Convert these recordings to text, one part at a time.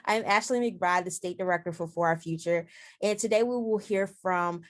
I'm Ashley McBride, the State Director for Our Future, and today we will hear from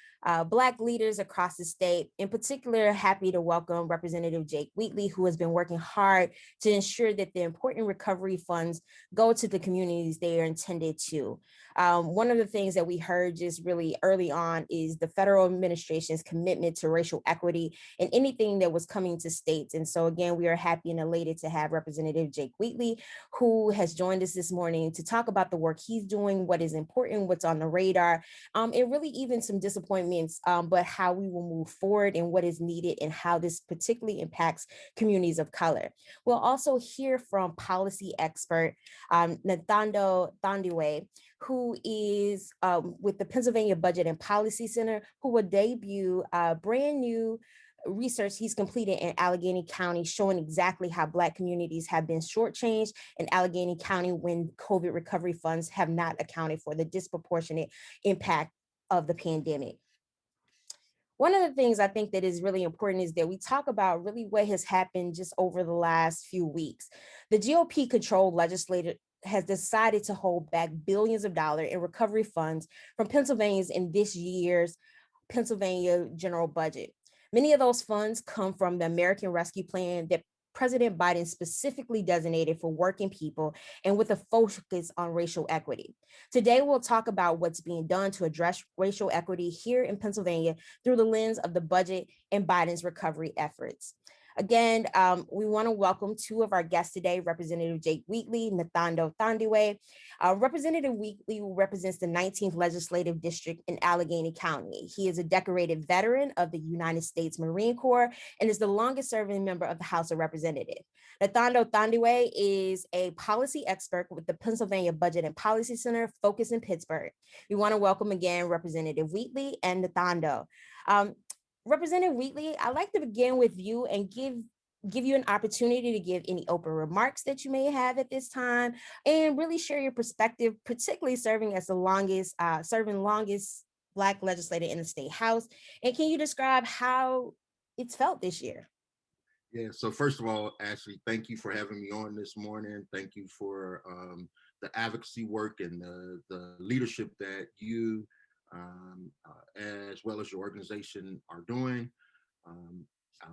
Black leaders across the state. In particular, happy to welcome Representative Jake Wheatley, who has been working hard to ensure that the important recovery funds go to the communities they are intended to. One of the things that we heard just really early on is the federal administration's commitment to racial equity and anything that was coming to states. And so again, we are happy and elated to have Representative Jake Wheatley, who has joined us this morning to talk about the work he's doing, what is important, what's on the radar, and really even some disappointments, but how we will move forward and what is needed and how this particularly impacts communities of color. We'll also hear from policy expert Nthando Thandiwe, who is with the Pennsylvania Budget and Policy Center, who will debut a brand new research he's completed in Allegheny County showing exactly how Black communities have been shortchanged in Allegheny County when COVID recovery funds have not accounted for the disproportionate impact of the pandemic. One of the things I think that is really important is that we talk about really what has happened just over the last few weeks. The GOP-controlled legislature has decided to hold back billions of dollars in recovery funds from Pennsylvanians in this year's Pennsylvania general budget. Many of those funds come from the American Rescue Plan that President Biden specifically designated for working people and with a focus on racial equity. Today, we'll talk about what's being done to address racial equity here in Pennsylvania through the lens of the budget and Biden's recovery efforts. Again, we want to welcome two of our guests today, Representative Jake Wheatley, Nthando Thandiwe. Representative Wheatley represents the 19th Legislative District in Allegheny County. He is a decorated veteran of the United States Marine Corps and is the longest serving member of the House of Representatives. Nthando Thandiwe is a policy expert with the Pennsylvania Budget and Policy Center, focused in Pittsburgh. We want to welcome again Representative Wheatley and Nthando. Representative Wheatley, I'd like to begin with you and give you an opportunity to give any open remarks that you may have at this time and really share your perspective, particularly serving as the longest Black legislator in the state house. And can you describe how it's felt this year? Yeah, so first of all, Ashley, thank you for having me on this morning. Thank you for the advocacy work and the leadership that you as well as your organization are doing.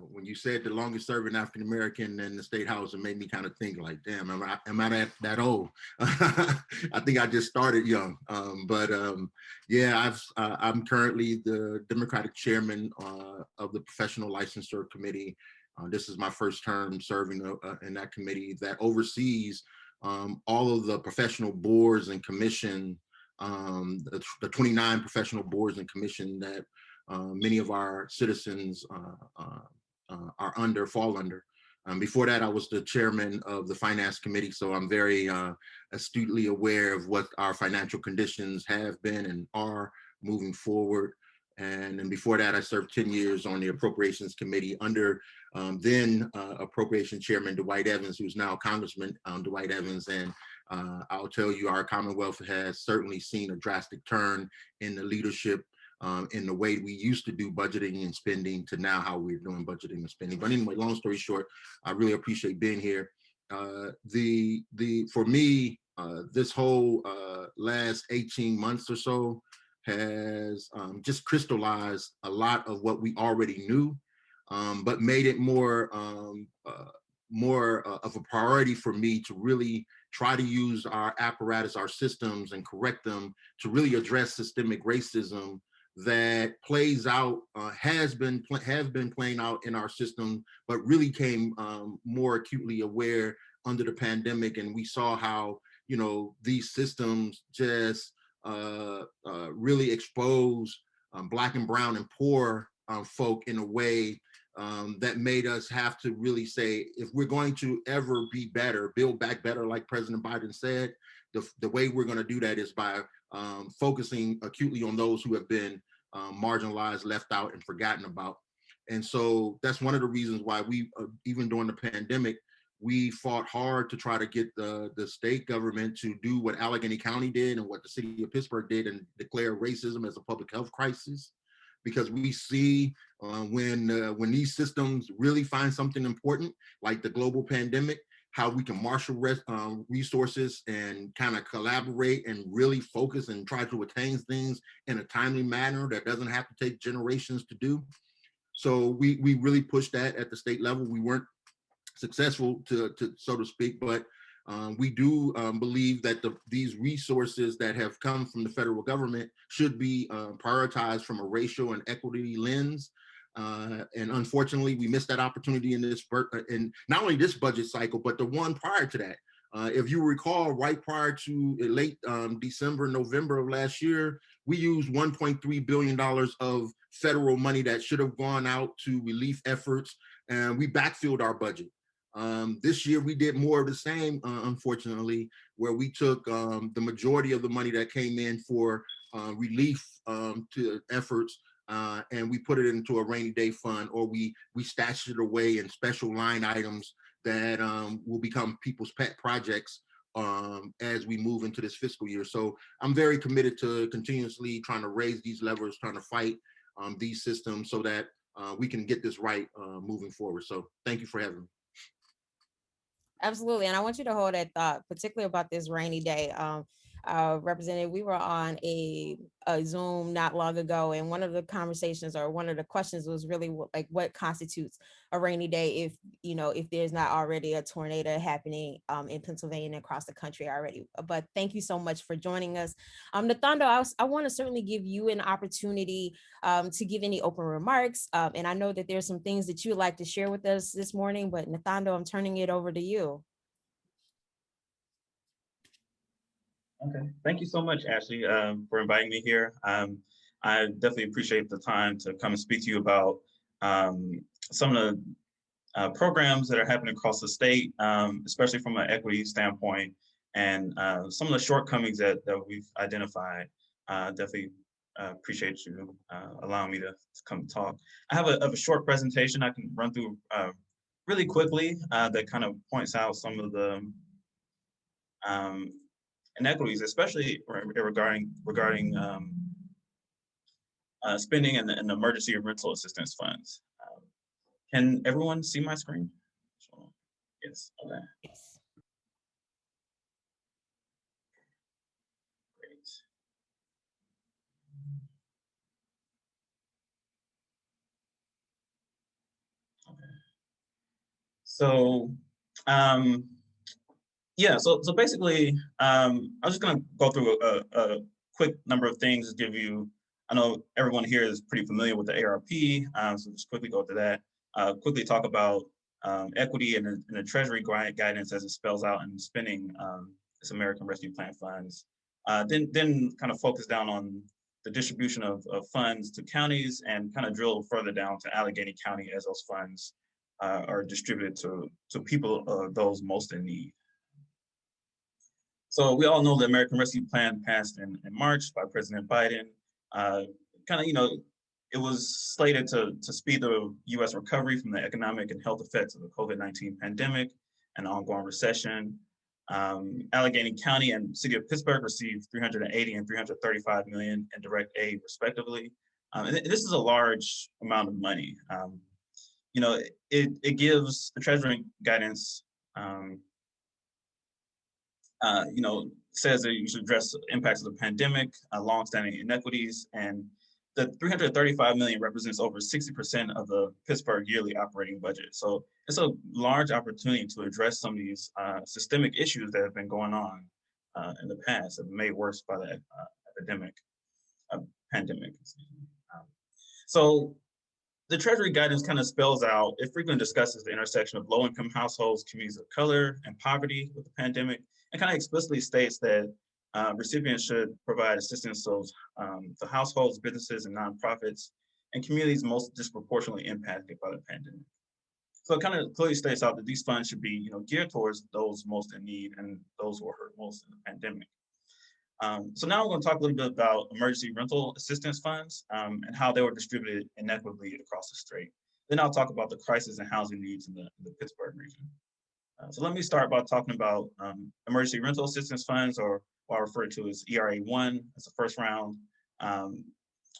When you said the longest serving African American in the state house, it made me kind of think like, damn, am I that old? I think I just started young. Yeah, I'm currently the Democratic chairman of the Professional Licensure Committee. This is my first term serving in that committee that oversees all of the professional boards and commission, the 29 professional boards and commission that many of our citizens fall under. Before that, I was the chairman of the finance committee, so I'm very astutely aware of what our financial conditions have been and are moving forward. And then before that, I served 10 years on the appropriations committee under then appropriation chairman Dwight Evans, who's now Congressman Dwight Evans. And I'll tell you, our Commonwealth has certainly seen a drastic turn in the leadership in the way we used to do budgeting and spending to now how we're doing budgeting and spending. But anyway, long story short, I really appreciate being here. For me, this whole last 18 months or so has just crystallized a lot of what we already knew, but made it more of a priority for me to really try to use our apparatus, our systems, and correct them to really address systemic racism that plays out, have been playing out in our system, but really came more acutely aware under the pandemic. And we saw how, these systems just really expose Black and brown and poor folk in a way that made us have to really say, if we're going to ever be better, build back better, like President Biden said, the way we're going to do that is by focusing acutely on those who have been marginalized, left out, and forgotten about. And so that's one of the reasons why we, even during the pandemic, we fought hard to try to get the state government to do what Allegheny County did and what the city of Pittsburgh did and declare racism as a public health crisis. Because we see when these systems really find something important, like the global pandemic, how we can marshal resources and kind of collaborate and really focus and try to attain things in a timely manner that doesn't have to take generations to do. So we really pushed that at the state level. We weren't successful, to so to speak, but we do believe that these resources that have come from the federal government should be prioritized from a racial and equity lens. And unfortunately, we missed that opportunity in not only this budget cycle, but the one prior to that. If you recall, right prior to late December, November of last year, we used $1.3 billion of federal money that should have gone out to relief efforts, and we backfilled our budget. This year, we did more of the same, unfortunately, where we took the majority of the money that came in for relief to efforts, and we put it into a rainy day fund, or we stashed it away in special line items that will become people's pet projects as we move into this fiscal year. So I'm very committed to continuously trying to raise these levers, trying to fight these systems so that we can get this right moving forward. So thank you for having me. Absolutely. And I want you to hold that thought, particularly about this rainy day. Representative, we were on a Zoom not long ago, and one of the conversations, or one of the questions, was really what constitutes a rainy day if there's not already a tornado happening in Pennsylvania and across the country already. But thank you so much for joining us. Nthando, I want to certainly give you an opportunity to give any open remarks. And I know that there's some things that you'd like to share with us this morning, but Nthando, I'm turning it over to you. Okay, thank you so much, Ashley, for inviting me here. I definitely appreciate the time to come and speak to you about some of the programs that are happening across the state, especially from an equity standpoint, and some of the shortcomings that we've identified. Definitely appreciate you allowing me to come talk. I have a short presentation I can run through really quickly that kind of points out some of the inequities, especially regarding spending and the emergency rental assistance funds. Can everyone see my screen? Yes. Okay. Yes. Great. Okay. So, yeah, so basically, I'm just going to go through a quick number of things to give you. I know everyone here is pretty familiar with the ARP, so just quickly go through that. Quickly talk about equity and the Treasury guidance as it spells out in spending this American Rescue Plan funds. Then kind of focus down on the distribution of funds to counties, and kind of drill further down to Allegheny County as those funds are distributed to people, those most in need. So we all know the American Rescue Plan passed in March by President Biden. It was slated to speed the U.S. recovery from the economic and health effects of the COVID-19 pandemic and ongoing recession. Allegheny County and City of Pittsburgh received $380 and $335 million in direct aid, respectively. And this is a large amount of money. It gives the Treasury guidance. Says that you should address the impacts of the pandemic, longstanding inequities, and the $335 million represents over 60% of the Pittsburgh yearly operating budget. So it's a large opportunity to address some of these systemic issues that have been going on in the past, and made worse by the pandemic. So the Treasury guidance kind of spells out, it frequently discusses the intersection of low-income households, communities of color, and poverty with the pandemic, and kind of explicitly states that recipients should provide assistance to households, businesses, and nonprofits, and communities most disproportionately impacted by the pandemic. So it kind of clearly states out that these funds should be geared towards those most in need and those who are hurt most in the pandemic. So now we're going to talk a little bit about emergency rental assistance funds and how they were distributed inequitably across the state. Then I'll talk about the crisis and housing needs in the Pittsburgh region. So let me start by talking about emergency rental assistance funds, or what I refer to as ERA-1 as the first round. And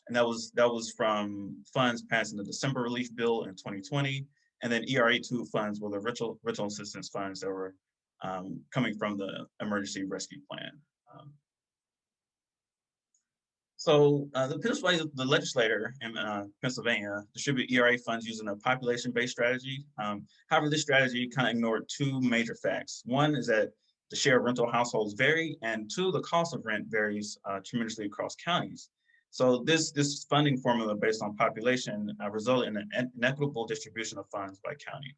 that was from funds passed in the December relief bill in 2020. And then ERA-2 funds were the rental assistance funds that were coming from the emergency rescue plan. So the legislator in Pennsylvania distribute ERA funds using a population-based strategy. However, this strategy kind of ignored two major facts. One is that the share of rental households vary, and two, the cost of rent varies tremendously across counties. So this funding formula based on population resulted in an inequitable distribution of funds by county.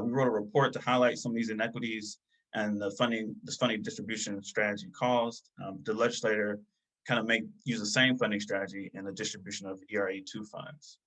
We wrote a report to highlight some of these inequities and this funding distribution strategy caused. The legislator kind of use the same funding strategy in the distribution of ERA2 funds.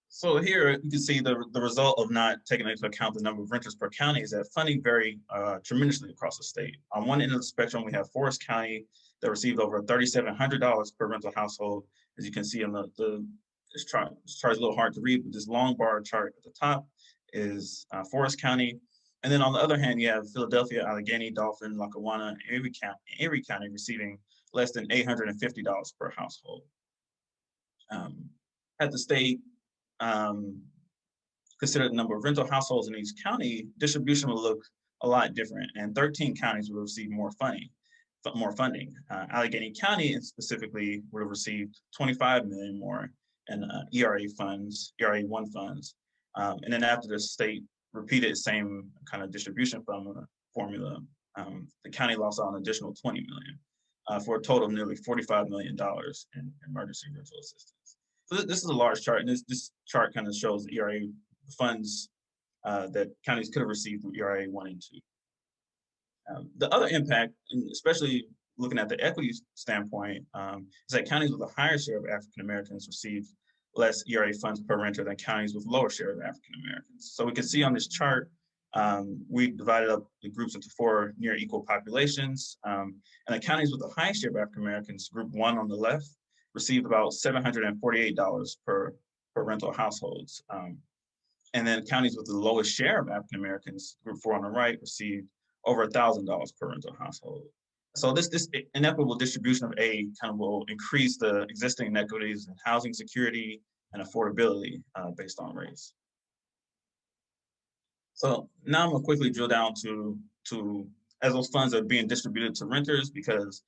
So here you can see the result of not taking into account the number of renters per county is that funding varied tremendously across the state. On one end of the spectrum, we have Forest County that received over $3,700 per rental household. As you can see on this chart is a little hard to read, but this long bar chart at the top is Forest County. And then on the other hand, you have Philadelphia, Allegheny, Dauphin, Lackawanna, and Erie County receiving less than $850 per household. At the state, consider the number of rental households in each county, distribution will look a lot different, and 13 counties will receive more funding. Allegheny County specifically would have received $25 million more in ERA1 funds. And then after the state repeated the same kind of distribution formula, the county lost out an additional $20 million for a total of nearly $45 million in emergency rental assistance. So this is a large chart, and this chart kind of shows the ERA funds that counties could have received through ERA 1 and 2. The other impact, and especially looking at the equity standpoint, is that counties with a higher share of African Americans receive less ERA funds per renter than counties with lower share of African Americans. So we can see on this chart, we divided up the groups into 4 near equal populations. And the counties with the highest share of African Americans, group 1 on the left, received about $748 per rental households. And then counties with the lowest share of African Americans, group 4 on the right, received over $1,000 per rental household. So this inequitable distribution of aid kind of will increase the existing inequities in housing security and affordability based on race. So now I'm gonna quickly drill down to as those funds are being distributed to renters, because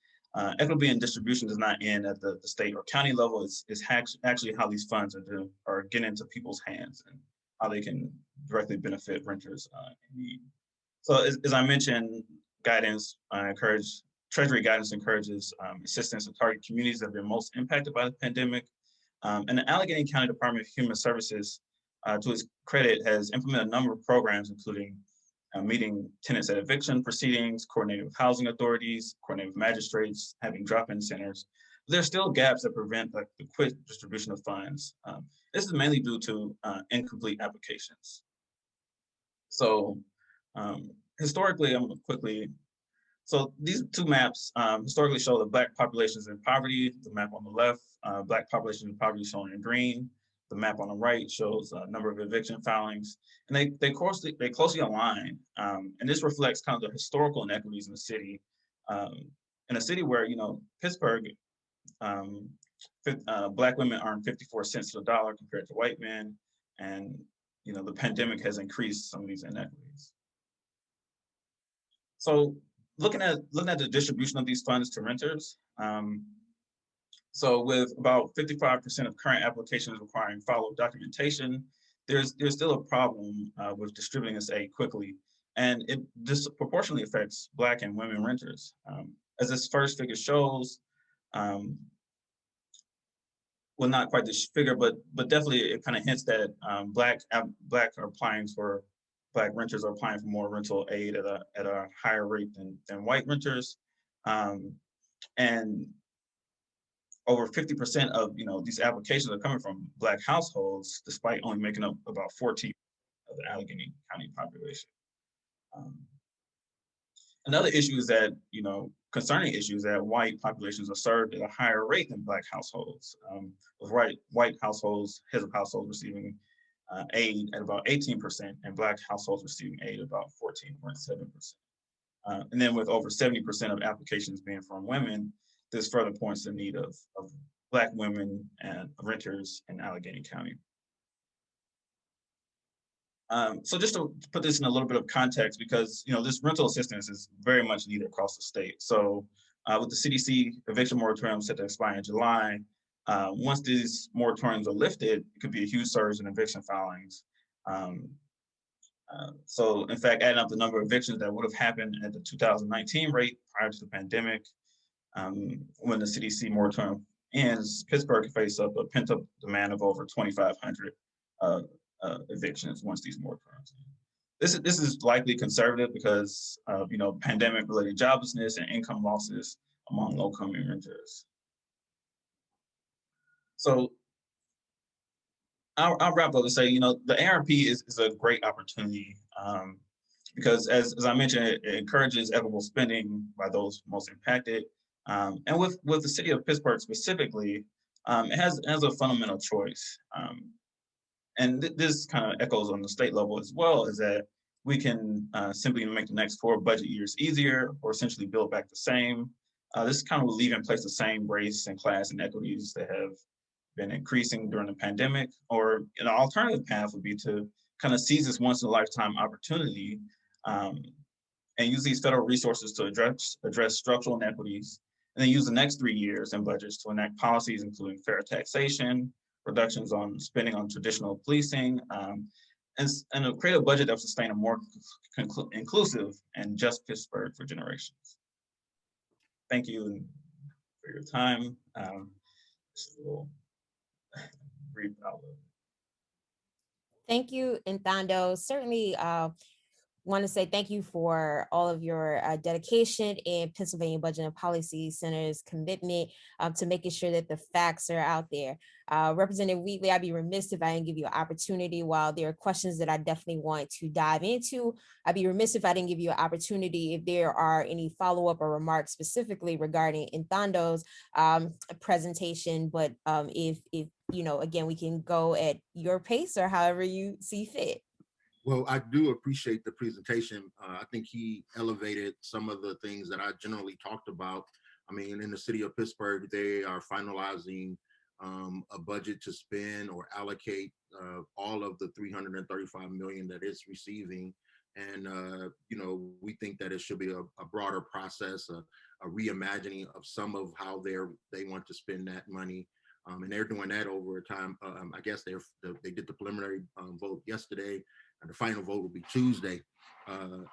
equity in distribution does not end at the state or county level. It's actually how these funds are getting into people's hands and how they can directly benefit renters in need. So as I mentioned, Treasury guidance encourages assistance to target communities that have been most impacted by the pandemic. And the Allegheny County Department of Human Services, to its credit, has implemented a number of programs, including meeting tenants at eviction proceedings, coordinating with housing authorities, coordinating with magistrates, having drop-in centers. But there's still gaps that prevent the quick distribution of funds. This is mainly due to incomplete applications. So historically, I'm gonna quickly, so these 2 maps historically show the Black populations in poverty. The map on the left, Black population in poverty shown in green. The map on the right shows a number of eviction filings, and they closely align. And this reflects kind of the historical inequities in the city. In a city where, Pittsburgh, Black women earn 54 cents to the dollar compared to white men, and the pandemic has increased some of these inequities. So looking at the distribution of these funds to renters, so with about 55% of current applications requiring follow-up documentation, there's still a problem with distributing this aid quickly, and it disproportionately affects Black and women renters. As this first figure shows, well, not quite this figure, but definitely it kind of hints that Black renters are applying for more rental aid at a higher rate than white renters, and over 50% of these applications are coming from Black households, despite only making up about 14% of the Allegheny County population. Another issue is that, concerning issues that white populations are served at a higher rate than Black households, with white households, heads of households receiving aid at about 18%, and Black households receiving aid at about 14.7%. And then with over 70% of applications being from women, this further points to the need of Black women and renters in Allegheny County. So just to put this in a little bit of context, because this rental assistance is very much needed across the state. So with the CDC eviction moratorium set to expire in July, once these moratoriums are lifted, it could be a huge surge in eviction filings. So in fact, adding up the number of evictions that would have happened at the 2019 rate prior to the pandemic, when the CDC moratorium ends, Pittsburgh could face up a pent-up demand of over 2,500 evictions once these moratoriums end. This is likely conservative because of pandemic-related joblessness and income losses among low-income renters. So I'll wrap up and say, the ARP is a great opportunity because as I mentioned, it encourages equitable spending by those most impacted. And with the city of Pittsburgh specifically, it has a fundamental choice. And this kind of echoes on the state level as well, is that we can simply make the next 4 budget years easier or essentially build back the same. This kind of will leave in place the same race and class inequities that have been increasing during the pandemic, or an alternative path would be to kind of seize this once in a lifetime opportunity and use these federal resources to address structural inequities, and then use the next 3 years in budgets to enact policies including fair taxation, reductions on spending on traditional policing, and create a budget that will sustain a more inclusive and just Pittsburgh for generations. Thank you for your time. Just a little brief outlook. Thank you, Nthando. Certainly want to say thank you for all of your dedication and Pennsylvania Budget and Policy Center's commitment to making sure that the facts are out there. Representative Wheatley, I'd be remiss if I didn't give you an opportunity. While there are questions that I definitely want to dive into, I'd be remiss if I didn't give you an opportunity if there are any follow-up or remarks specifically regarding Nthando's presentation. But if again, we can go at your pace or however you see fit. Well, I do appreciate the presentation. I think he elevated some of the things that I generally talked about. I mean, in the city of Pittsburgh, they are finalizing a budget to spend or allocate all of the $335 million that it's receiving. And, we think that it should be a broader process, a reimagining of some of how they want to spend that money. And they're doing that over time. I guess they did the preliminary vote yesterday. And the final vote will be Tuesday.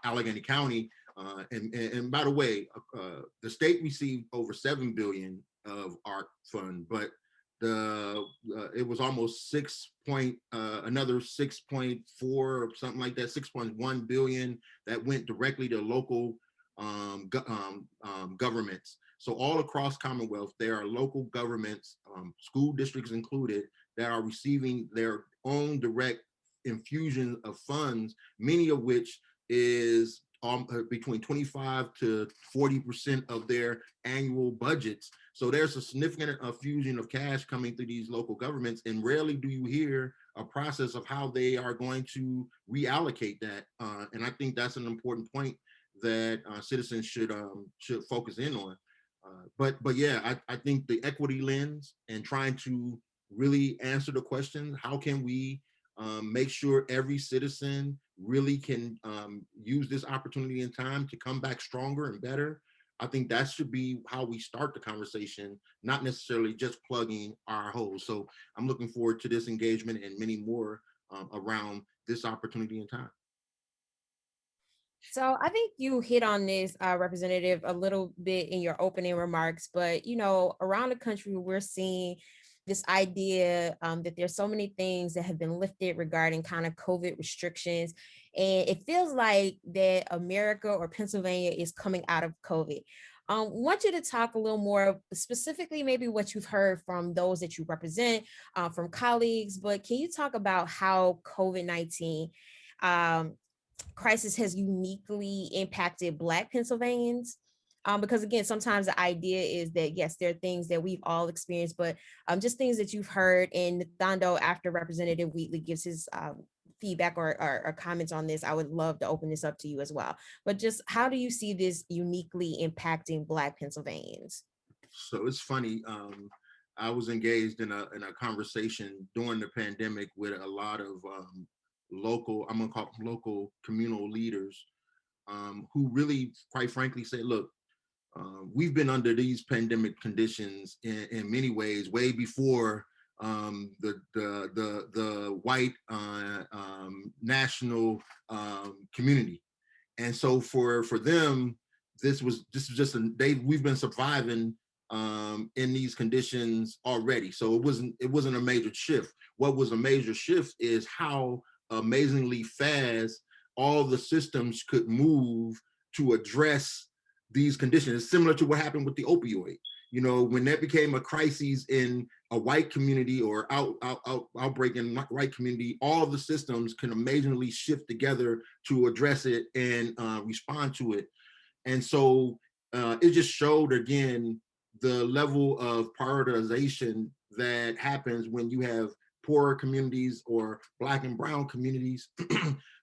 Allegheny County, and by the way, the state received over $7 billion of ARC fund, but it was almost another 6.4 or something like that, 6.1 billion that went directly to local governments. So all across Commonwealth, there are local governments, school districts included, that are receiving their own direct infusion of funds, many of which is between 25 to 40% of their annual budgets. So there's a significant infusion of cash coming through these local governments, and rarely do you hear a process of how they are going to reallocate that. And I think that's an important point that citizens should focus in on. But yeah, I think the equity lens and trying to really answer the question, how can we make sure every citizen really can use this opportunity in time to come back stronger and better. I think that should be how we start the conversation, not necessarily just plugging our holes. So I'm looking forward to this engagement and many more around this opportunity in time. So I think you hit on this, Representative, a little bit in your opening remarks, but around the country, we're seeing this idea that there's so many things that have been lifted regarding kind of COVID restrictions. And it feels like that America or Pennsylvania is coming out of COVID. Want you to talk a little more specifically, maybe what you've heard from those that you represent, from colleagues, but can you talk about how COVID-19 crisis has uniquely impacted Black Pennsylvanians? Because again, sometimes the idea is that, yes, there are things that we've all experienced, but just things that you've heard. And Nthando, after Representative Wheatley gives his feedback or comments on this, I would love to open this up to you as well. But just how do you see this uniquely impacting Black Pennsylvanians? So it's funny. I was engaged in a conversation during the pandemic with a lot of local, I'm gonna call them local communal leaders, who really, quite frankly, say, look, we've been under these pandemic conditions in many ways, way before the white national community. And so for them, this was just we've been surviving in these conditions already. So it wasn't a major shift. What was a major shift is how amazingly fast all the systems could move to address these conditions. It's similar to what happened with the opioid. You know, when that became a crisis in a white community or outbreak in white community, all the systems can amazingly shift together to address it and respond to it. And so it just showed again the level of prioritization that happens when you have poorer communities or Black and brown communities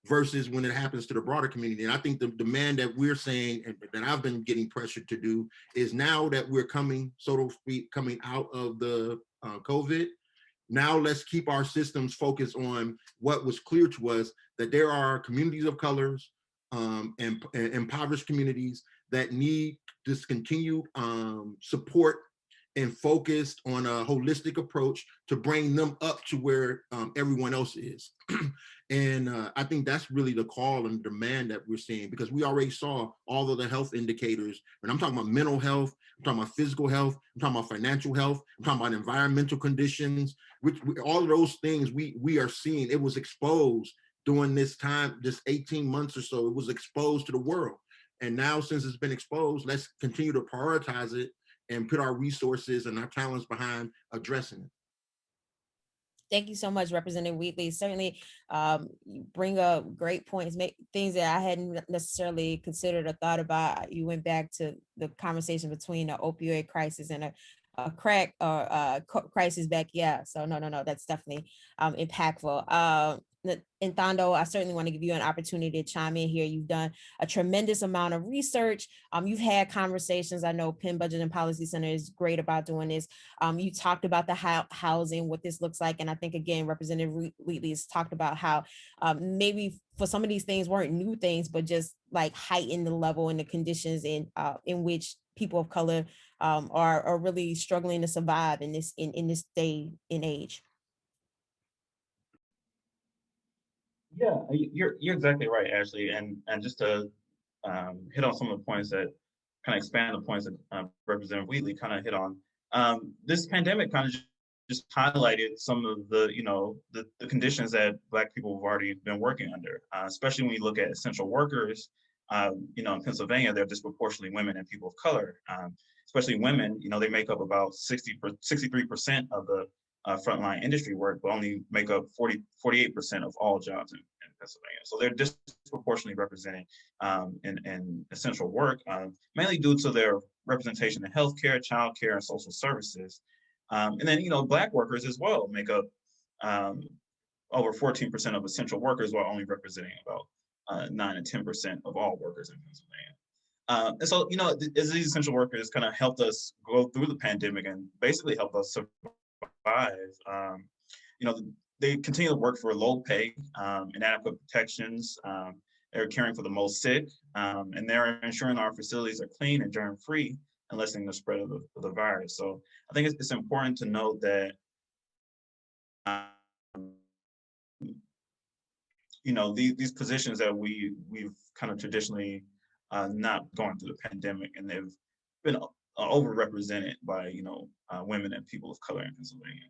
versus when it happens to the broader community. And I think the demand that we're saying, and that I've been getting pressured to do, is now that we're coming, so to speak, coming out of the COVID, now let's keep our systems focused on what was clear to us, that there are communities of colors and impoverished communities that need this continued support and focused on a holistic approach to bring them up to where everyone else is. And I think that's really the call and demand that we're seeing, because we already saw all of the health indicators. And I'm talking about mental health, I'm talking about physical health, I'm talking about financial health, I'm talking about environmental conditions, which all of those things we are seeing. It was exposed during this time, this 18 months or so, it was exposed to the world. And now, since it's been exposed, let's continue to prioritize it and put our resources and our talents behind addressing it. Thank you so much, Representative Wheatley. Certainly, you bring up great points, make things that I hadn't necessarily considered or thought about. You went back to the conversation between the opioid crisis and a crack or crisis back. Yeah, so no, that's definitely impactful. Nthando, I certainly want to give you an opportunity to chime in here. You've done a tremendous amount of research. You've had conversations. I know Penn Budget and Policy Center is great about doing this. You talked about the housing, what this looks like. And I think, again, Representative Wheatley has talked about how maybe for some of these things weren't new things, but just like heighten the level and the conditions in which people of color are really struggling to survive in this day and age. Yeah, you're exactly right, Ashley. And just to hit on some of the points that kind of expand the points that Representative Wheatley kind of hit on. This pandemic kind of just highlighted some of the, the conditions that Black people have already been working under, especially when you look at essential workers. In Pennsylvania, they're disproportionately women and people of color, especially women. They make up about 63% of the frontline industry work, but only make up 48% of all jobs in Pennsylvania. So they're disproportionately represented in essential work, mainly due to their representation in healthcare, childcare, and social services. And then, Black workers as well make up over 14% of essential workers, while only representing about 9 and 10% of all workers in Pennsylvania. And so, as these essential workers kind of helped us go through the pandemic and basically help us survive, they continue to work for low pay, inadequate protections. They're caring for the most sick, and they're ensuring our facilities are clean and germ-free and lessening the spread of the virus. So I think it's important to note that, these positions that we've kind of traditionally not going through the pandemic, and they've been overrepresented by, women and people of color in Pennsylvania.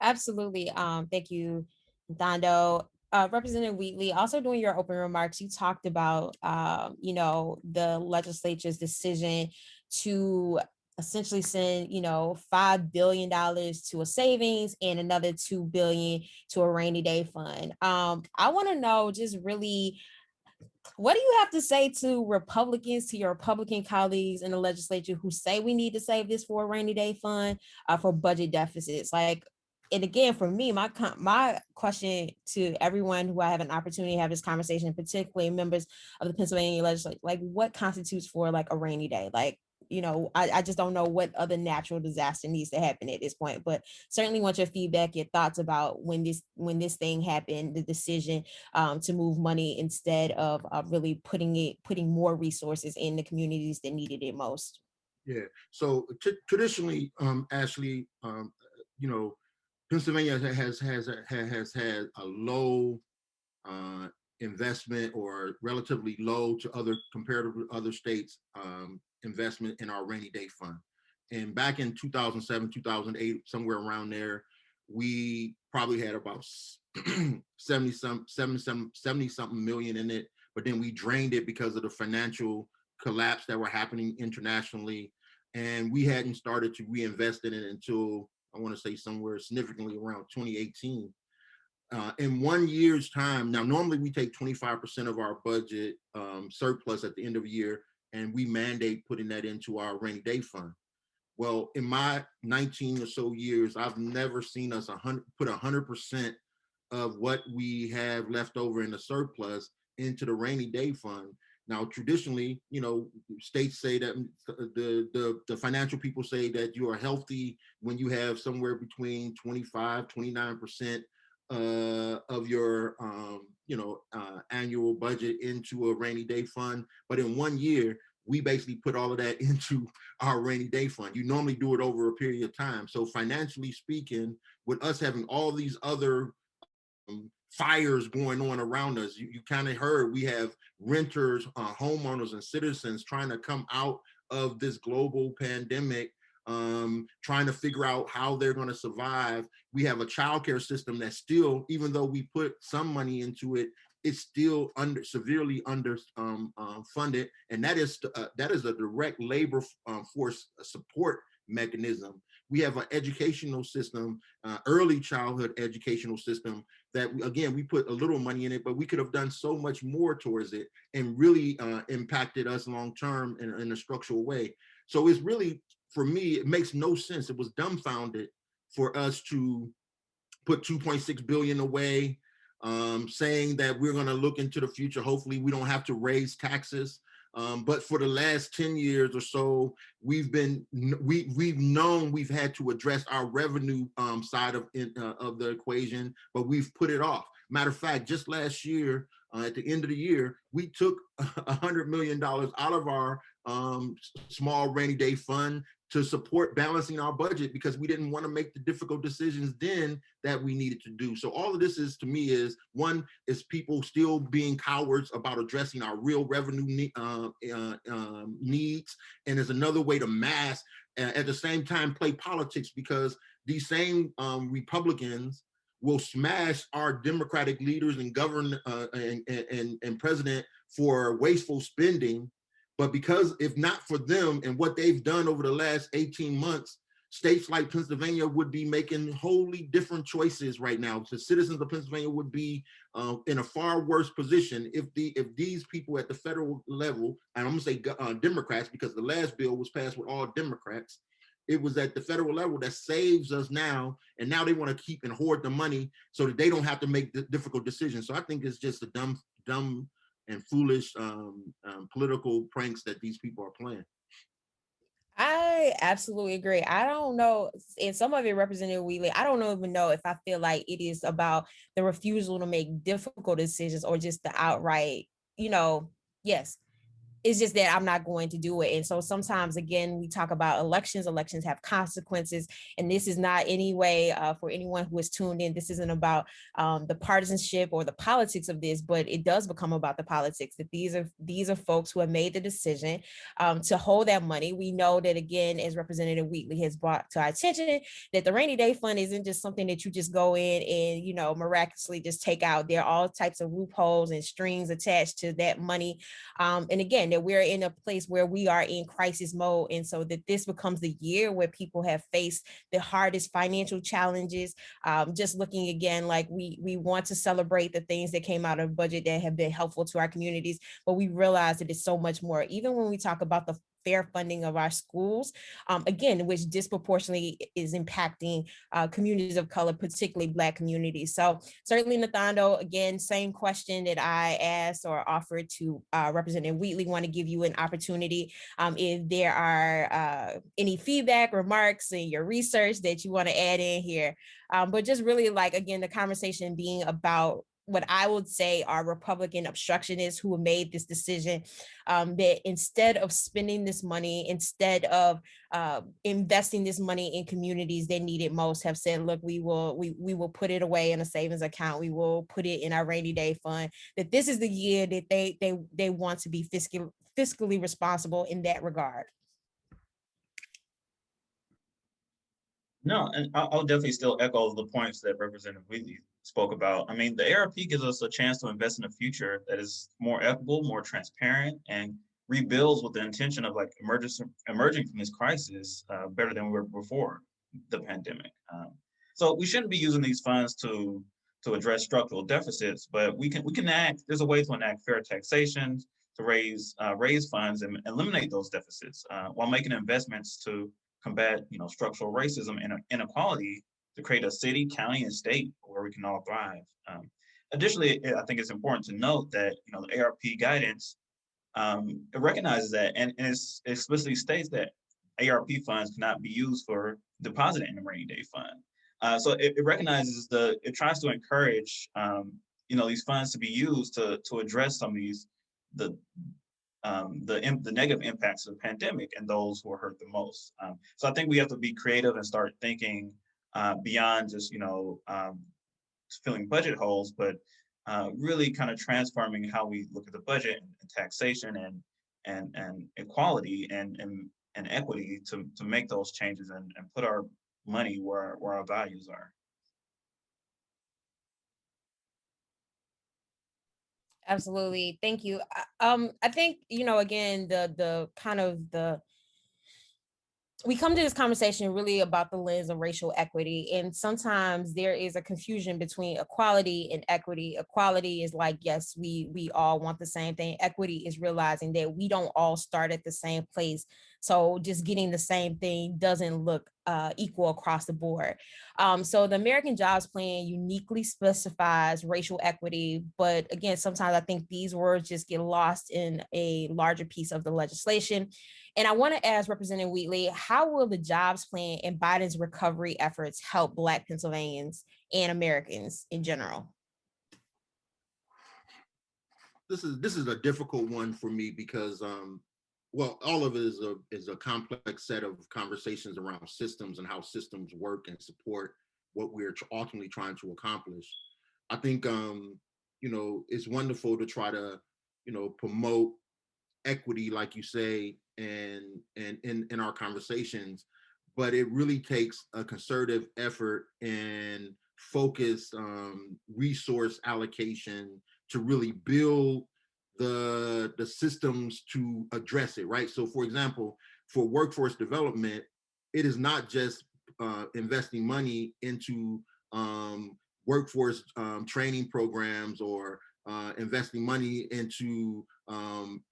Absolutely. Thank you, Nthando. Representative Wheatley, also during your open remarks, you talked about, the legislature's decision to essentially send, $5 billion to a savings and another $2 billion to a rainy day fund. I want to know just really, what do you have to say to Republicans, to your Republican colleagues in the legislature who say we need to save this for a rainy day fund for budget deficits? And again, for me, my question to everyone who I have an opportunity to have this conversation, particularly members of the Pennsylvania legislature, what constitutes for a rainy day? I just don't know what other natural disaster needs to happen at this point, but certainly want your feedback, your thoughts about when this thing happened, the decision to move money instead of really putting more resources in the communities that needed it most. Yeah. So traditionally, Ashley, Pennsylvania has had a low uh, investment, or relatively low to other comparative to other states, investment in our rainy day fund. And back in 2007, 2008, somewhere around there, we probably had about 70 something million in it, but then we drained it because of the financial collapse that were happening internationally. And we hadn't started to reinvest in it until, I want to say, somewhere significantly around 2018. In 1 year's time, now normally we take 25% of our budget surplus at the end of the year, and we mandate putting that into our rainy day fund. Well, in my 19 or so years, I've never seen us put 100% of what we have left over in the surplus into the rainy day fund. Now, traditionally, states say that the financial people say that you are healthy when you have somewhere between 25, 29% of your annual budget into a rainy day fund. But in 1 year, we basically put all of that into our rainy day fund. You normally do it over a period of time. So financially speaking, with us having all these other fires going on around us, you kind of heard we have renters, homeowners, and citizens trying to come out of this global pandemic, trying to figure out how they're going to survive. We have a childcare system that still, even though we put some money into it, it's still severely under funded, and that is a direct labor force support mechanism. We have an educational system, early childhood educational system, that again, we put a little money in it, but we could have done so much more towards it and really impacted us long term in a structural way. So it's really, for me, it makes no sense. It was dumbfounded for us to put 2.6 billion away, saying that we're going to look into the future. Hopefully we don't have to raise taxes. But for the last 10 years or so, we've known we've had to address our revenue side of the equation, but we've put it off. Matter of fact, just last year, at the end of the year, we took $100 million out of our small rainy day fund to support balancing our budget, because we didn't want to make the difficult decisions then that we needed to do. So all of this is, to me, is one, is people still being cowards about addressing our real revenue needs, and is another way to mask, at the same time play politics, because these same Republicans will smash our Democratic leaders and and president for wasteful spending. But because if not for them and what they've done over the last 18 months, states like Pennsylvania would be making wholly different choices right now. The citizens of Pennsylvania would be in a far worse position if these people at the federal level, and I'm gonna say Democrats, because the last bill was passed with all Democrats. It was at the federal level that saves us now, and now they want to keep and hoard the money so that they don't have to make the difficult decisions. So I think it's just a dumb and foolish political pranks that these people are playing. I absolutely agree. I don't know, and some of it, Representative Wheatley, I don't even know if I feel like it is about the refusal to make difficult decisions or just the outright, yes, it's just that I'm not going to do it. And so sometimes, again, we talk about elections have consequences. And this is not any way for anyone who is tuned in. This isn't about the partisanship or the politics of this, but it does become about the politics, that these are folks who have made the decision to hold that money. We know that, again, as Representative Wheatley has brought to our attention, that the rainy day fund isn't just something that you just go in and, miraculously just take out. There are all types of loopholes and strings attached to that money. And again, that we're in a place where we are in crisis mode. And so that this becomes the year where people have faced the hardest financial challenges. Just looking again, like we want to celebrate the things that came out of budget that have been helpful to our communities, but we realize that it's so much more. Even when we talk about the fair funding of our schools, again, which disproportionately is impacting communities of color, particularly Black communities. So certainly, Nthando, again, same question that I asked or offered to Representative Wheatley, want to give you an opportunity. If there are any feedback, remarks in your research that you want to add in here. But just really like, again, the conversation being about what I would say are Republican obstructionists who have made this decision, that instead of spending this money, instead of investing this money in communities that need it most, have said, look, we will put it away in a savings account. We will put it in our rainy day fund. That this is the year that they want to be fiscally responsible in that regard. No, and I'll definitely still echo the points that Representative Wheatley spoke about. I mean, the ARP gives us a chance to invest in a future that is more equitable, more transparent, and rebuilds with the intention of like emerging from this crisis better than we were before the pandemic. So we shouldn't be using these funds to address structural deficits, but we can act. There's a way to enact fair taxation to raise funds and eliminate those deficits while making investments to combat, structural racism and inequality to create a city, county, and state where we can all thrive. Additionally, I think it's important to note that the ARP guidance it recognizes that and it explicitly states that ARP funds cannot be used for deposit in the rainy day fund. So it recognizes it tries to encourage these funds to be used to address some of these the negative impacts of the pandemic and those who are hurt the most. So I think we have to be creative and start thinking beyond just filling budget holes, but really kind of transforming how we look at the budget and taxation and equality and equity to make those changes and put our money where our values are. Absolutely. Thank you. I think, again, we come to this conversation really about the lens of racial equity. And sometimes there is a confusion between equality and equity. Equality is like, yes, we all want the same thing. Equity is realizing that we don't all start at the same place. So just getting the same thing doesn't look equal across the board. So the American Jobs Plan uniquely specifies racial equity. But again, sometimes I think these words just get lost in a larger piece of the legislation. And I want to ask Representative Wheatley, how will the jobs plan and Biden's recovery efforts help Black Pennsylvanians and Americans in general? This is a difficult one for me because, all of it is a complex set of conversations around systems and how systems work and support what we're ultimately trying to accomplish. I think, it's wonderful to try to, promote equity, like you say, and in our conversations, but it really takes a concerted effort and focused resource allocation to really build the systems to address it, right? So for example, for workforce development, it is not just investing money into workforce training programs or investing money into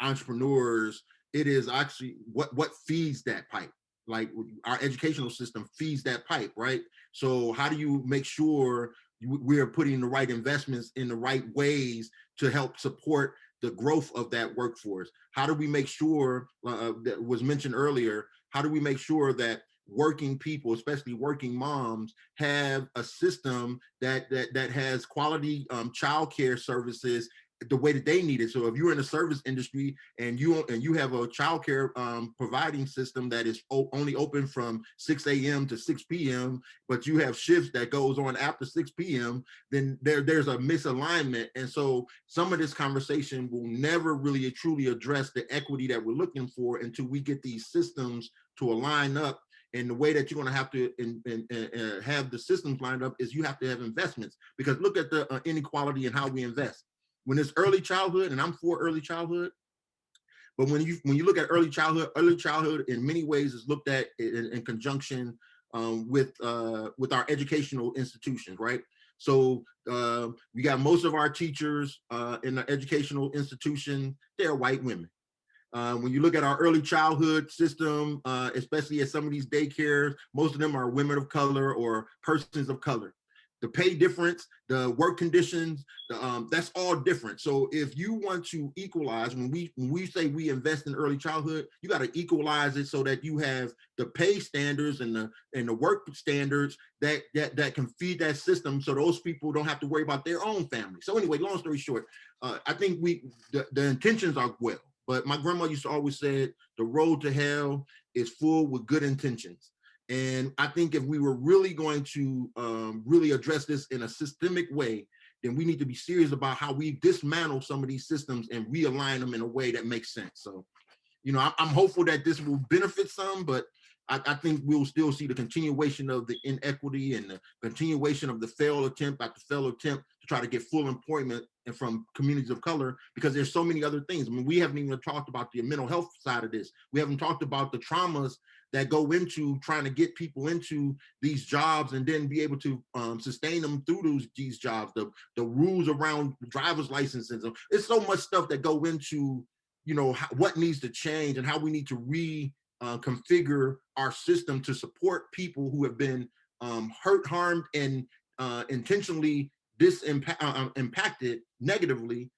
entrepreneurs. It is actually what feeds that pipe. Like our educational system feeds that pipe, right? So how do you make sure we are putting the right investments in the right ways to help support the growth of that workforce? How do we make sure, that was mentioned earlier, how do we make sure that working people, especially working moms, have a system that has quality childcare services the way that they need it? So if you're in the service industry and you have a childcare providing system that is only open from 6 a.m. to 6 p.m., but you have shifts that goes on after 6 p.m., then there's a misalignment. And so some of this conversation will never really truly address the equity that we're looking for until we get these systems to align up. And the way that you're going to have to have the systems lined up is you have to have investments, because look at the inequality in how we invest. When it's early childhood, and I'm for early childhood, but when you look at early childhood in many ways is looked at in conjunction with our educational institutions, right? So we got most of our teachers in the educational institution, they're white women. When you look at our early childhood system, especially at some of these daycares, most of them are women of color or persons of color. The pay difference, the work conditions, that's all different. So if you want to equalize, when we say we invest in early childhood, you got to equalize it so that you have the pay standards and the work standards that can feed that system, so those people don't have to worry about their own family. So anyway, long story short, I think the intentions are well, but my grandma used to always say the road to hell is full with good intentions. And I think if we were really going to really address this in a systemic way, then we need to be serious about how we dismantle some of these systems and realign them in a way that makes sense. So, you know, I'm hopeful that this will benefit some, but I think we'll still see the continuation of the inequity and the continuation of the failed attempt after failed attempt to try to get full employment and from communities of color, because there's so many other things. I mean, we haven't even talked about the mental health side of this. We haven't talked about the traumas that go into trying to get people into these jobs and then be able to sustain them through these jobs, the rules around driver's licenses. It's so much stuff that go into, you know, what needs to change and how we need to reconfigure our system to support people who have been hurt, harmed, and intentionally impacted negatively.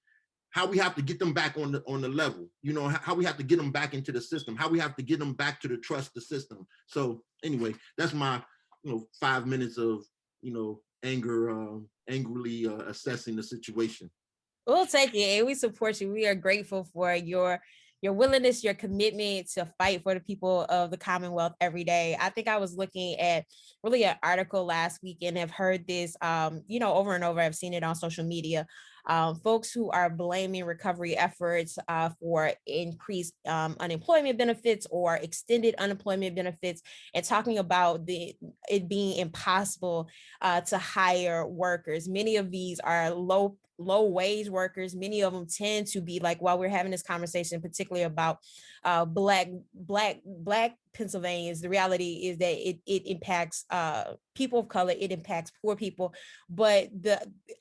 How we have to get them back on the level, you know, how we have to get them back into the system, how we have to get them back to trust the system. So anyway, that's my, 5 minutes of, angrily assessing the situation. We'll take it and we support you. We are grateful for your willingness, your commitment to fight for the people of the Commonwealth every day. I think I was looking at really an article last week and have heard this, over and over. I've seen it on social media. Folks who are blaming recovery efforts for increased unemployment benefits or extended unemployment benefits, and talking about it being impossible to hire workers. Many of these are low wage workers. Many of them tend to be, like, while we're having this conversation, particularly about Black Pennsylvanians, the reality is that it impacts people of color, it impacts poor people. But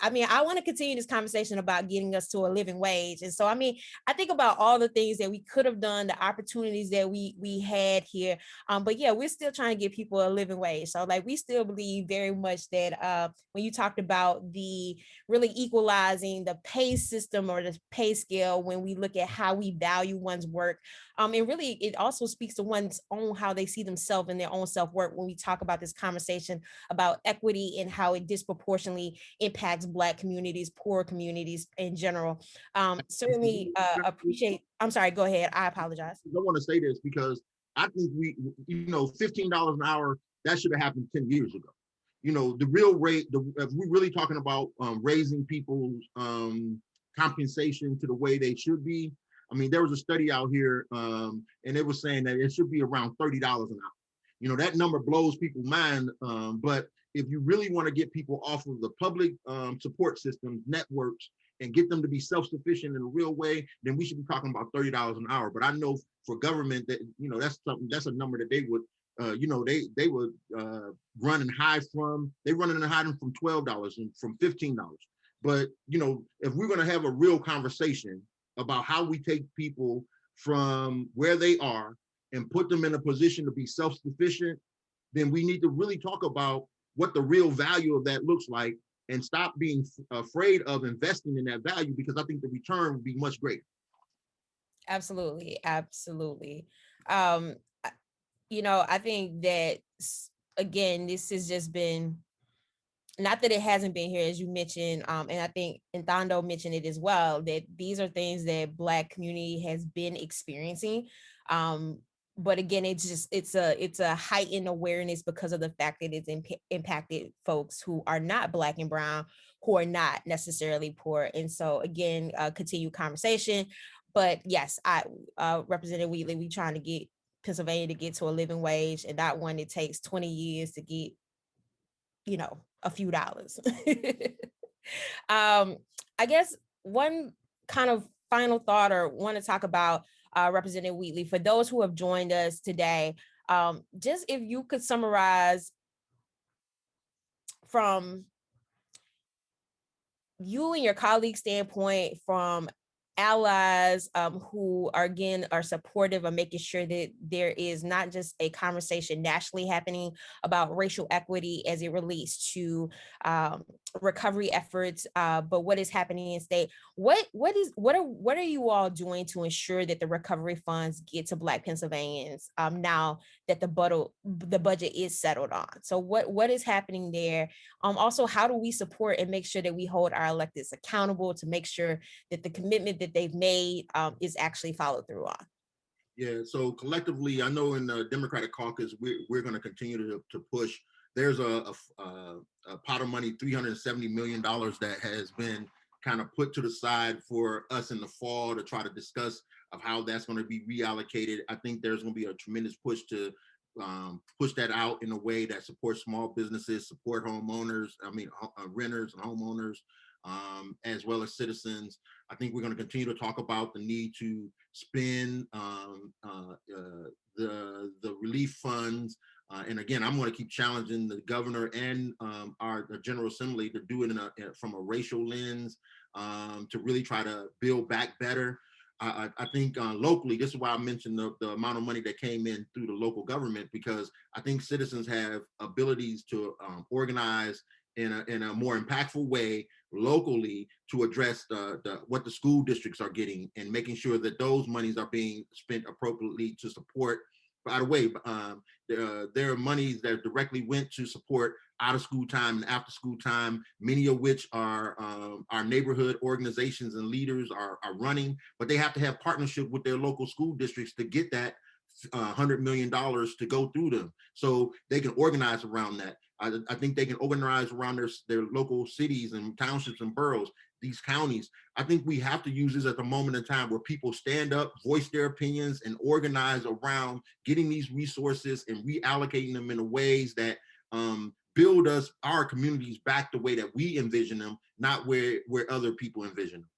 I want to continue this conversation about getting us to a living wage. And so, I think about all the things that we could have done, the opportunities that we had here. But yeah, we're still trying to give people a living wage. So like, we still believe very much that when you talked about the really equalizing the pay system or the pay scale, when we look at how we value one's work, and really it also speaks to one's own, how they see themselves and their own self-worth, when we talk about this conversation about equity and how it disproportionately impacts Black communities, poor communities in general. Certainly appreciate, I'm sorry, go ahead. I apologize. I don't want to say this because I think $15 an hour, that should have happened 10 years ago. The real rate, if we're really talking about raising people's compensation to the way they should be, there was a study out here and it was saying that it should be around $30 an hour. That number blows people's mind, but if you really want to get people off of the public support systems, networks, and get them to be self-sufficient in a real way, then we should be talking about $30 an hour. But I know for government that, that's a number that they would, they would run and hide from. They run and hide them from $12 and from $15. But, if we're going to have a real conversation about how we take people from where they are and put them in a position to be self-sufficient, then we need to really talk about what the real value of that looks like and stop being afraid of investing in that value, because I think the return would be much greater. Absolutely. Absolutely. I think that, again, this has just been, not that it hasn't been here, as you mentioned, and I think Nthando mentioned it as well, that these are things that Black community has been experiencing. But again, it's a heightened awareness because of the fact that it's impacted folks who are not Black and brown, who are not necessarily poor. And so again, continued conversation. But yes, Representative Wheatley, we trying to get Pennsylvania to get to a living wage, and that one, it takes 20 years to get, a few dollars. I guess one kind of final thought, or want to talk about Representative Wheatley, for those who have joined us today, just if you could summarize from you and your colleagues' standpoint, from allies who are, again, are supportive of making sure that there is not just a conversation nationally happening about racial equity as it relates to recovery efforts, but what is happening in state. What are you all doing to ensure that the recovery funds get to Black Pennsylvanians now that the budget is settled on? So what is happening there? Also, how do we support and make sure that we hold our electeds accountable to make sure that the commitment that they've made is actually followed through on? Yeah, so collectively, I know in the Democratic caucus, we're going to continue to push. There's a pot of money, $370 million that has been kind of put to the side for us in the fall to try to discuss of how that's going to be reallocated. I think there's going to be a tremendous push to push that out in a way that supports small businesses, support homeowners, renters and homeowners, as well as citizens. I think we're going to continue to talk about the need to spend the relief funds. And again, I'm going to keep challenging the governor and the General Assembly to do it from a racial lens, to really try to build back better. I think locally, this is why I mentioned the amount of money that came in through the local government, because I think citizens have abilities to organize in a more impactful way locally to address what the school districts are getting and making sure that those monies are being spent appropriately to support. By the way, there are monies that directly went to support out of school time and after school time, many of which are our neighborhood organizations and leaders are running, but they have to have partnership with their local school districts to get that $100 million to go through them. So they can organize around that. I think they can organize around their local cities and townships and boroughs, these counties. I think we have to use this at the moment in time where people stand up, voice their opinions, and organize around getting these resources and reallocating them in ways that build our communities back the way that we envision them, not where other people envision them.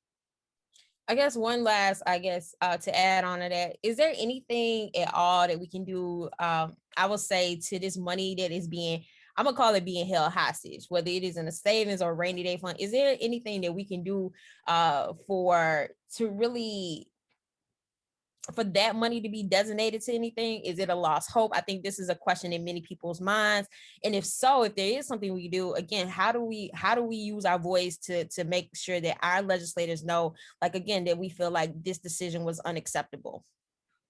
I guess one last, to add on to that, is there anything at all that we can do, I will say, to this money that is I'm gonna call it being held hostage, whether it is in a savings or rainy day fund? Is there anything that we can do for that money to be designated to anything? Is it a lost hope? I think this is a question in many people's minds. And if so, if there is something we do, again, how do we use our voice to make sure that our legislators know, like, again, that we feel like this decision was unacceptable?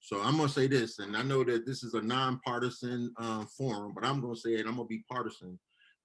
So I'm going to say this, and I know that this is a nonpartisan forum, but I'm going to say it, I'm going to be partisan.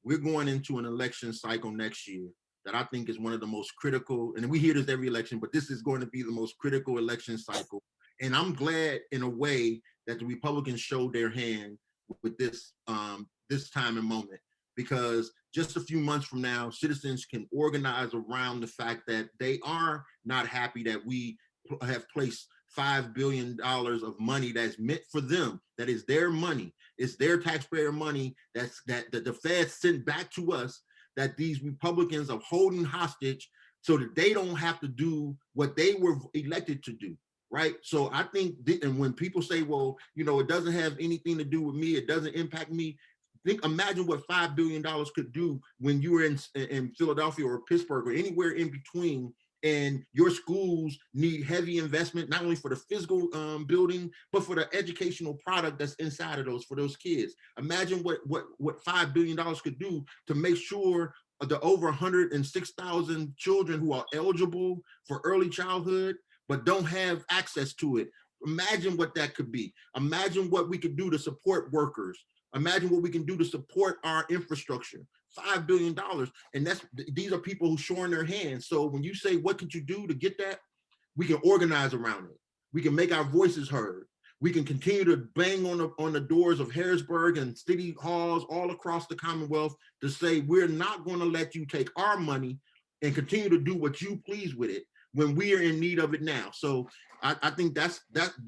We're going into an election cycle next year that I think is one of the most critical, and we hear this every election, but this is going to be the most critical election cycle. And I'm glad in a way that the Republicans showed their hand with this time and moment, because just a few months from now, citizens can organize around the fact that they are not happy that we have placed $5 billion of money that's meant for them, that is their money, it's their taxpayer money that the Fed sent back to us, that these Republicans are holding hostage so that they don't have to do what they were elected to do, right? So I think, and when people say, well, it doesn't have anything to do with me, it doesn't impact me, imagine what $5 billion could do when you were in Philadelphia or Pittsburgh or anywhere in between, and your schools need heavy investment, not only for the physical building, but for the educational product that's inside of those, for those kids. Imagine what $5 billion could do to make sure the over 106,000 children who are eligible for early childhood, but don't have access to it. Imagine what that could be. Imagine what we could do to support workers. Imagine what we can do to support our infrastructure. $5 billion. And these are people who showing their hands. So when you say, what could you do to get that? We can organize around it. We can make our voices heard. We can continue to bang on the doors of Harrisburg and city halls all across the Commonwealth to say, we're not going to let you take our money and continue to do what you please with it when we are in need of it now. So I think that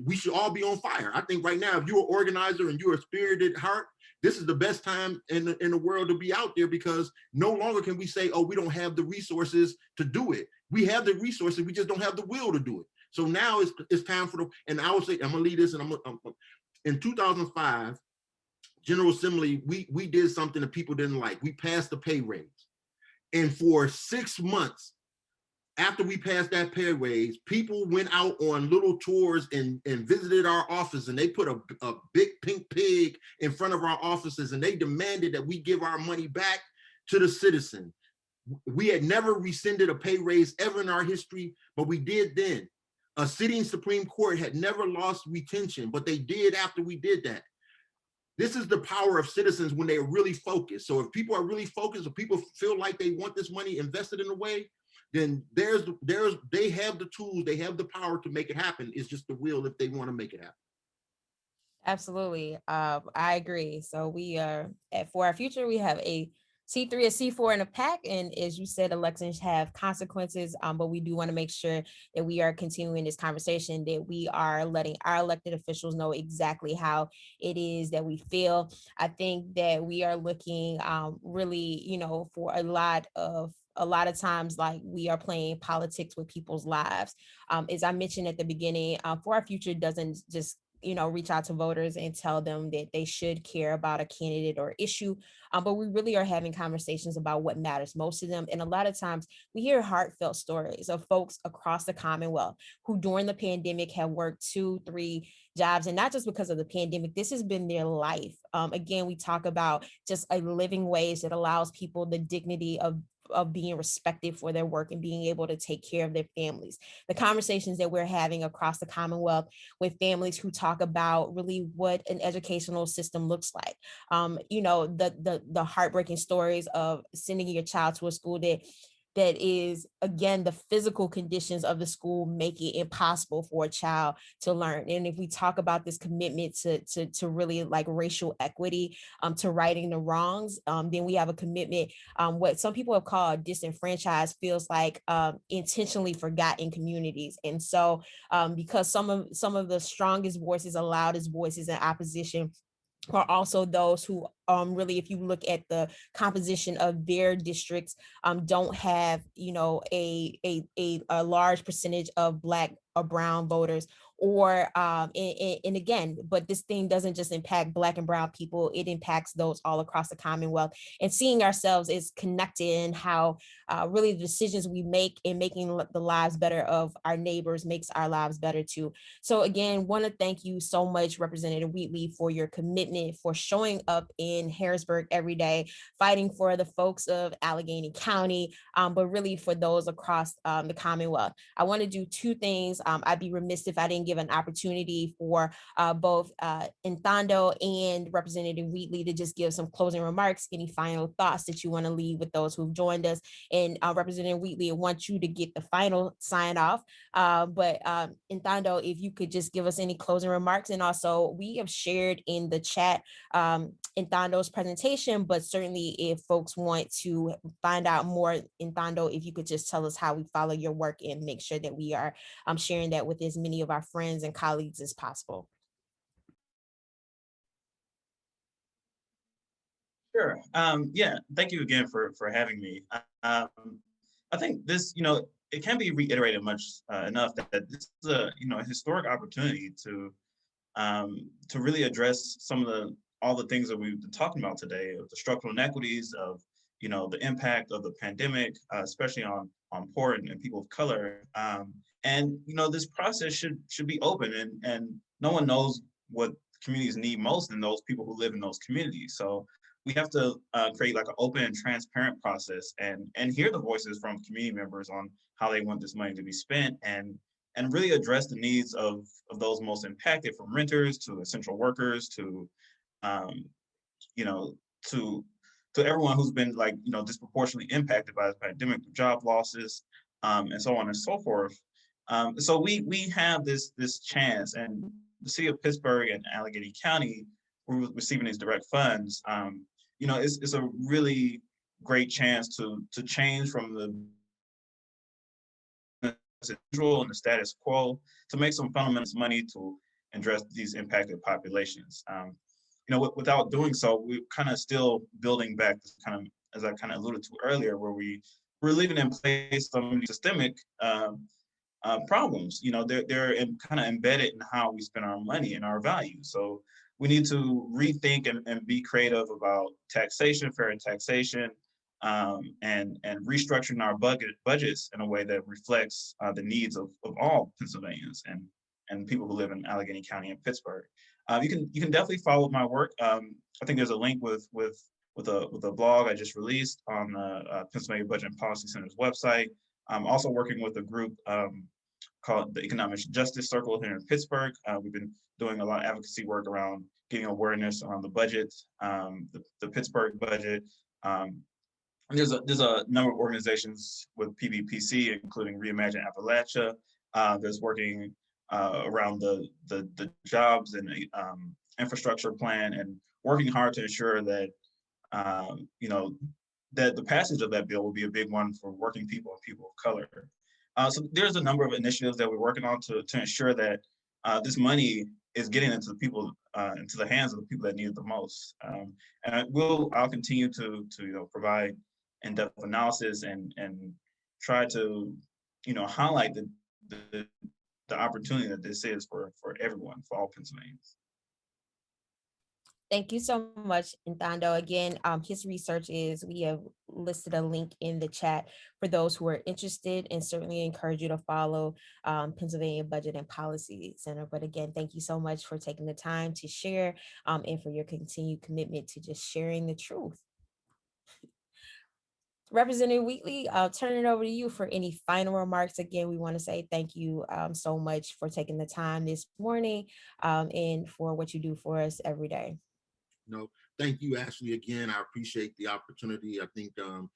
we should all be on fire. I think right now, if you're an organizer and you're a spirited heart, this is the best time in the world to be out there, because no longer can we say, oh, we don't have the resources to do it. We have the resources, we just don't have the will to do it. So now it's time and I would say, I'm gonna lead this, and in 2005, General Assembly, we did something that people didn't like. We passed the pay raise. And for 6 months, after we passed that pay raise, people went out on little tours and visited our office, and they put a big pink pig in front of our offices, and they demanded that we give our money back to the citizen. We had never rescinded a pay raise ever in our history, but we did then. A sitting Supreme Court had never lost retention, but they did after we did that. This is the power of citizens when they are really focused. So if people are really focused, if people feel like they want this money invested in a way, then they have the tools, they have the power to make it happen. It's just the will if they want to make it happen. Absolutely. I agree. So we are For Our Future, we have a C3, a C4 in a pack. And as you said, elections have consequences, but we do want to make sure that we are continuing this conversation, that we are letting our elected officials know exactly how it is that we feel. I think that we are looking really, for a lot of times, like, we are playing politics with people's lives. As I mentioned at the beginning, For Our Future doesn't just reach out to voters and tell them that they should care about a candidate or issue. But we really are having conversations about what matters most to them. And a lot of times we hear heartfelt stories of folks across the Commonwealth who during the pandemic have worked 2-3 jobs, and not just because of the pandemic. This has been their life. Again, we talk about just a living wage that allows people the dignity of being respected for their work and being able to take care of their families. The conversations that we're having across the Commonwealth with families who talk about really what an educational system looks like. The heartbreaking stories of sending your child to a school that is, again, the physical conditions of the school make it impossible for a child to learn. And if we talk about this commitment to really like racial equity, to righting the wrongs, then we have a commitment. What some people have called disenfranchised feels like intentionally forgotten communities. And so because some of the strongest voices, the loudest voices in opposition, are also those who really, if you look at the composition of their districts, don't have a large percentage of Black or brown voters, or and again, but this thing doesn't just impact Black and brown people, it impacts those all across the Commonwealth. And seeing ourselves as connected in how really the decisions we make in making the lives better of our neighbors makes our lives better too. So again, want to thank you so much, Representative Wheatley, for your commitment, for showing up in Harrisburg every day, fighting for the folks of Allegheny County, but really for those across the Commonwealth. I want to do two things. I'd be remiss if I didn't give an opportunity for both Nthando and Representative Wheatley to just give some closing remarks, any final thoughts that you want to leave with those who've joined us. And Representative Wheatley, I want you to get the final sign off. But Nthando, if you could just give us any closing remarks. And also, we have shared in the chat Nthando's presentation, but certainly if folks want to find out more, Nthando, if you could just tell us how we follow your work and make sure that we are sharing that with as many of our friends and colleagues as possible. Sure. Yeah, thank you again for having me. I think this, it can be reiterated much enough that this is a historic opportunity to really address some of all the things that we've been talking about today, of the structural inequities, of the impact of the pandemic, especially on poor and people of color. And this process should be open, and no one knows what communities need most than those people who live in those communities. So we have to create like an open and transparent process, and hear the voices from community members on how they want this money to be spent, and really address the needs of those most impacted, from renters to essential workers to to everyone who's been disproportionately impacted by the pandemic, job losses, and so on and so forth. So we have this chance, and the city of Pittsburgh and Allegheny County, we're receiving these direct funds. It's a really great chance to change from the and the status quo, to make some fundamental money to address these impacted populations. Without doing so, we're kind of still building back this kind of, as I kind of alluded to earlier, where we're leaving in place some systemic problems. They're kind of embedded in how we spend our money and our values. So we need to rethink and be creative about taxation, fair taxation, and restructuring our budgets in a way that reflects the needs of all Pennsylvanians and people who live in Allegheny County and Pittsburgh. You can definitely follow my work. I think there's a link with a blog I just released on the Pennsylvania Budget and Policy Center's website. I'm also working with a group called the Economic Justice Circle here in Pittsburgh. We've been doing a lot of advocacy work around getting awareness around the budget, the Pittsburgh budget. And there's a number of organizations with PVPC, including Reimagine Appalachia, that's working around the jobs and infrastructure plan, and working hard to ensure that that the passage of that bill will be a big one for working people and people of color. So there's a number of initiatives that we're working on to ensure that this money is getting into the people, into the hands of the people that need it the most. And I'll continue to provide in-depth analysis and try to highlight the opportunity that this is for everyone, for all Pennsylvanians. Thank you so much, Nthando. Again, his research we have listed a link in the chat for those who are interested, and certainly encourage you to follow Pennsylvania Budget and Policy Center. But again, thank you so much for taking the time to share and for your continued commitment to just sharing the truth. Representative Wheatley, I'll turn it over to you for any final remarks. Again, we want to say thank you so much for taking the time this morning and for what you do for us every day. No, thank you, Ashley. Again, I appreciate the opportunity. I think the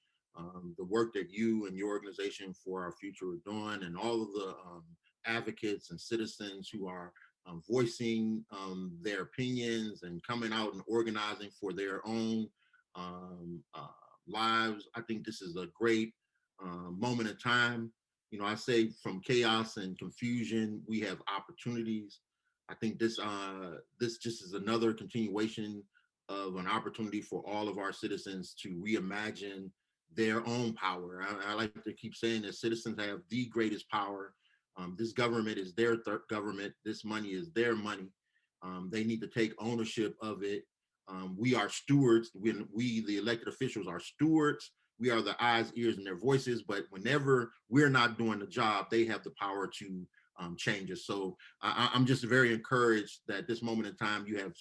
work that you and your organization For Our Future are doing, and all of the advocates and citizens who are voicing their opinions and coming out and organizing for their own lives. I think this is a great moment in time. I say from chaos and confusion, we have opportunities. I think this just is another continuation of an opportunity for all of our citizens to reimagine their own power. I like to keep saying that citizens have the greatest power. This government is their government. This money is their money. They need to take ownership of it. We are stewards. We, the elected officials, are stewards. We are the eyes, ears, and their voices. But whenever we're not doing the job, they have the power to changes. So I'm just very encouraged that at this moment in time, you have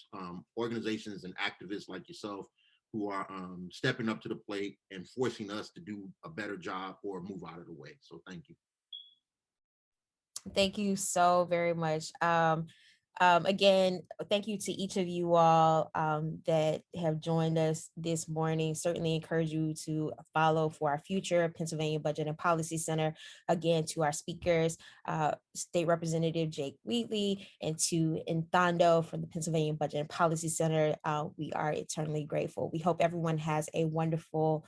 organizations and activists like yourself who are stepping up to the plate and forcing us to do a better job or move out of the way. So thank you. Thank you so very much. Again, thank you to each of you all that have joined us this morning. Certainly encourage you to follow For Our Future, Pennsylvania Budget and Policy Center. Again, to our speakers, State Representative Jake Wheatley, and to Nthando from the Pennsylvania Budget and Policy Center. We are eternally grateful. We hope everyone has a wonderful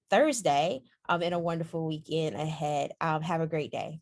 Thursday and a wonderful weekend ahead. Have a great day.